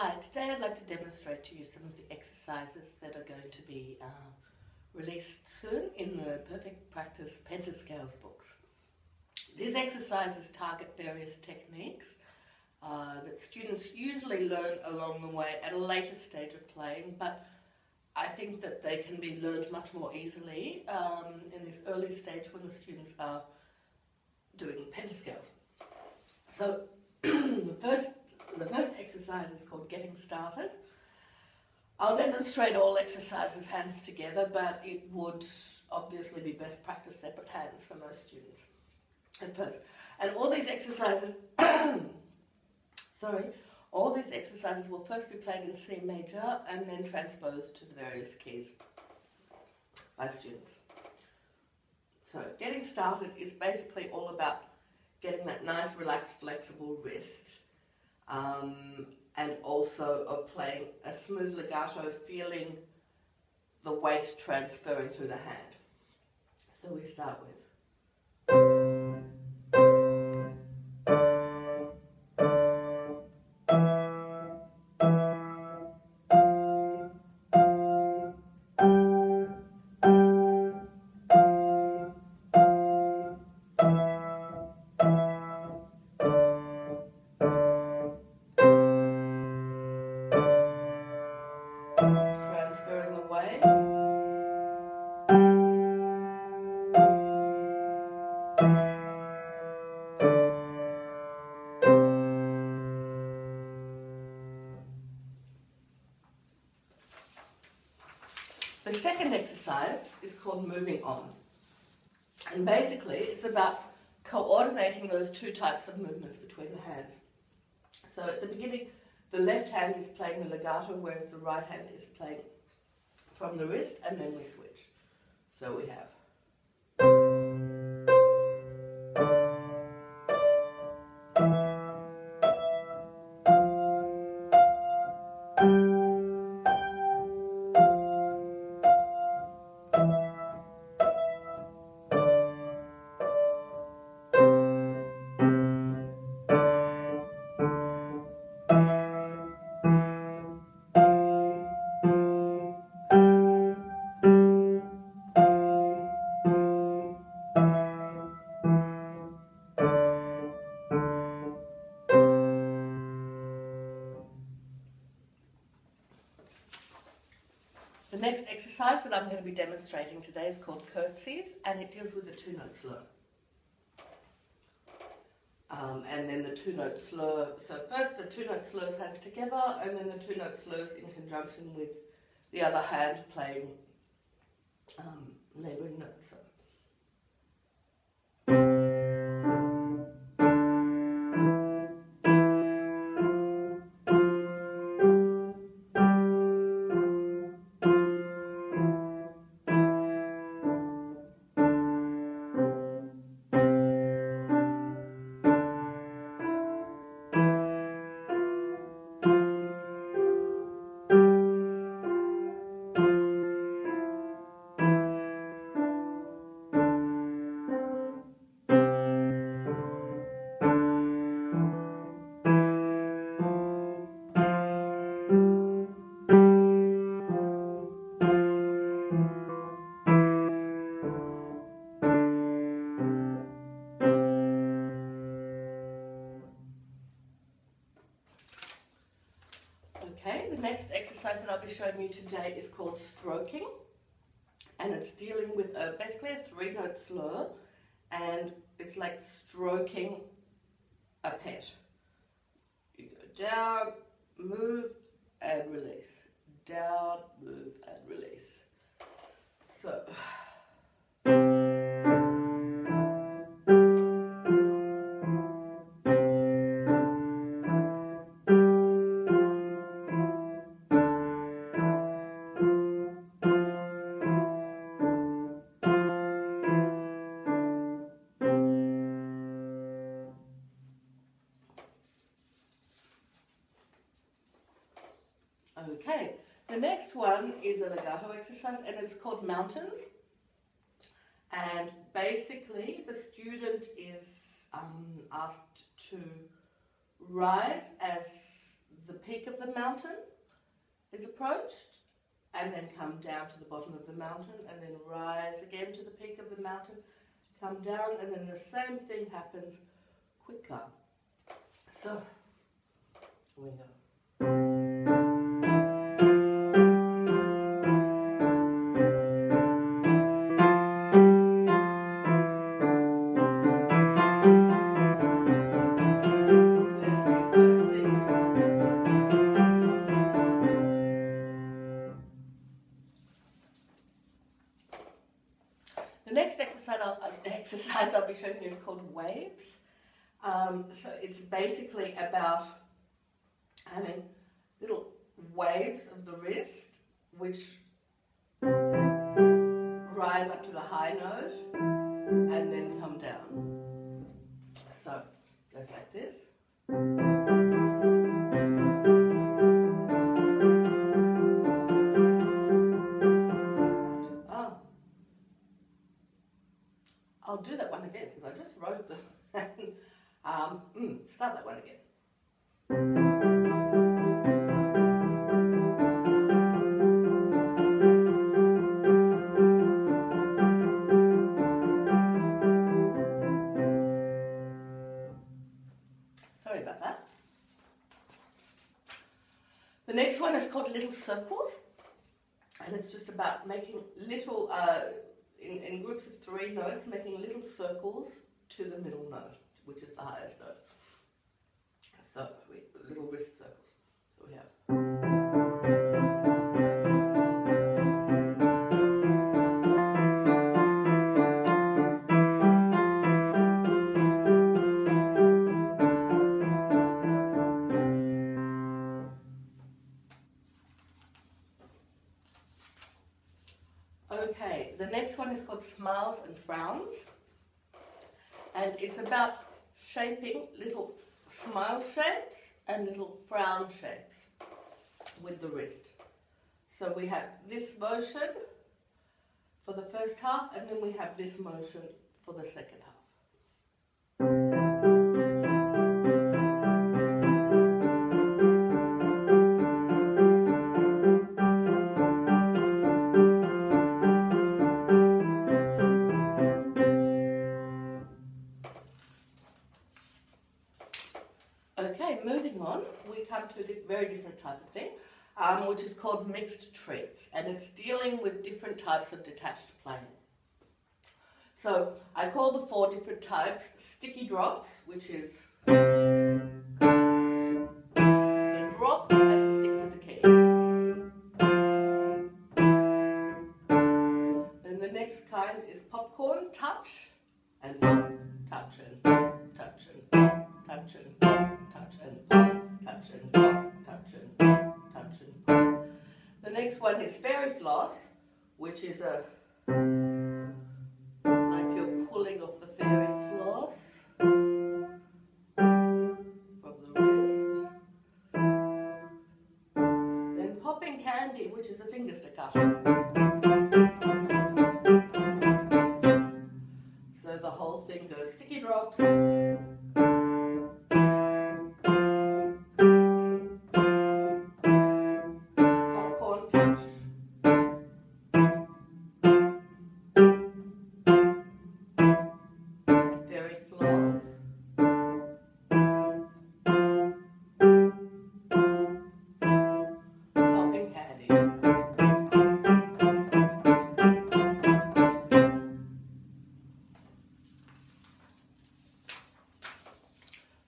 Hi, today I'd like to demonstrate to you some of the exercises that are going to be released soon in the Purrfect Practice Pentascales books. These exercises target various techniques that students usually learn along the way at a later stage of playing, but I think that they can be learned much more easily in this early stage when the students are doing pentascales. So the first exercise is called Getting Started. I'll demonstrate all exercises hands together, but it would obviously be best practice separate hands for most students at first. And all these exercises, all these exercises will first be played in C major and then transposed to the various keys by students. So Getting Started is basically all about getting that nice, relaxed, flexible wrist, and also of playing a smooth legato, feeling the weight transferring through the hand. So we start with transferring the weight. The second exercise is called Moving On. And basically it's about coordinating those two types of movements between the hands. So at the beginning, the left hand is playing the legato, whereas the right hand is playing from the wrist, and then we switch. So we have the next exercise that I'm going to be demonstrating today is called Curtsies, and it deals with the two-note slur. And then the two-note slur, so first the two-note slurs hands together, and then the two-note slurs in conjunction with the other hand playing neighbouring notes. So. Okay, the next exercise that I'll be showing you today is called Stroking, and it's dealing with basically a three-note slur, and it's like stroking a pet. You go down, move, and release. Down, move, and release. So. Okay, the next one is a legato exercise, and it's called Mountains. And basically the student is asked to rise as the peak peak of the mountain is approached, and then come down to the bottom of the mountain, and then rise again to the peak of the mountain, come down, and then the same thing happens quicker. So, here we go. The next exercise I'll be showing you is called waves. So it's basically about having little waves of the wrist which rise up to the high note and then come down. So it goes like this. I'll do that one again because I just wrote them. Start that one again. Sorry about that. The next one is called little circles, and it's just about making little in groups of 3 notes, making little circles to the middle note, which is the highest note. So, little wrist circles. So we have. Okay, the next one is called smiles and frowns, and it's about shaping little smile shapes and little frown shapes with the wrist. So we have this motion for the first half, and then we have this motion for the second half. Okay, moving on, we come to a very different type of thing, which is called mixed treats, and it's dealing with different types of detached playing. So I call the 4 different types sticky drops, which is so drop and stick to the key. Then the next kind is popcorn, touch and pop, touch and pop, touch and pop, touch and pop, touch and pop, touch and pop, touch and pop, touch and pop. The next one is fairy floss, which is like you're pulling off the fairy floss from the wrist. Then popping candy, which is a finger sticker. So the whole thing goes sticky drops.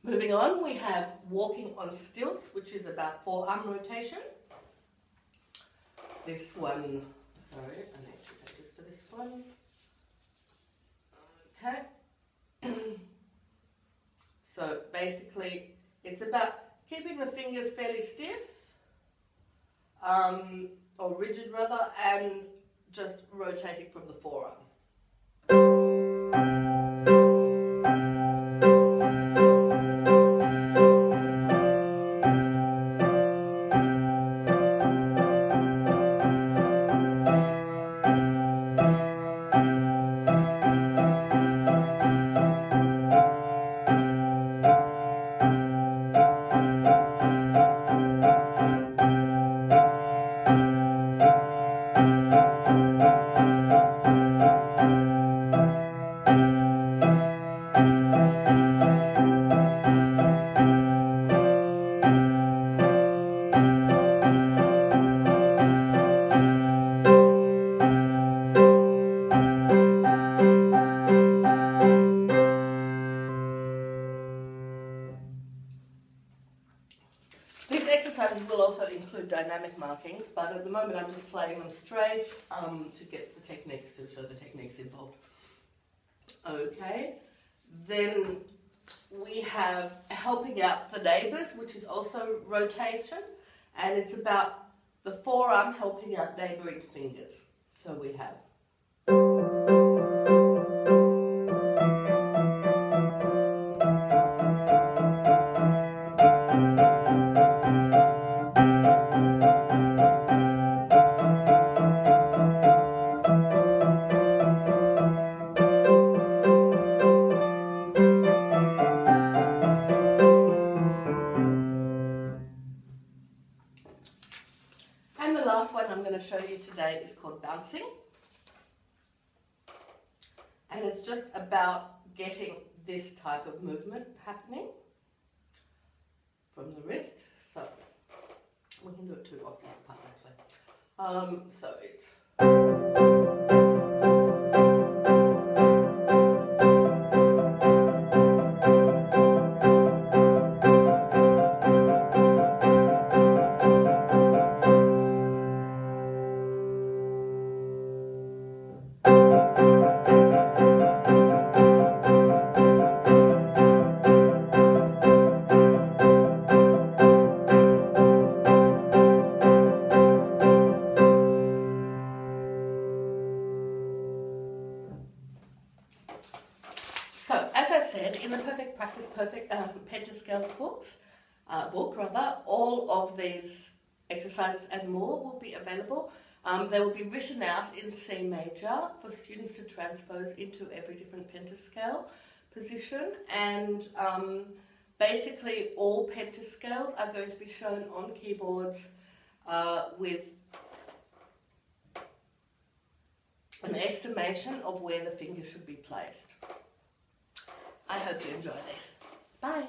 Moving on, we have walking on stilts, which is about forearm rotation. This one, sorry, I need 2 pages for this one. Okay. So basically, it's about keeping the fingers fairly stiff, or rigid rather, and just rotating from the forearm. These exercises will also include dynamic markings, but at the moment I'm just playing them straight to get the techniques, to show the techniques involved. Okay, then we have helping out the neighbours, which is also rotation, and it's about the forearm helping out neighbouring fingers. So we have and the last one I'm going to show you today is called bouncing. And it's just about getting this type of movement happening from the wrist. So we can do it 2 octaves apart actually. So it's So, as I said, in the Purrfect Practice Pentascales book, all of these exercises and more will be available. They will be written out in C major for students to transpose into every different pentascale position, and basically all pentascales are going to be shown on keyboards with an estimation of where the finger should be placed. I hope you enjoy this. Bye.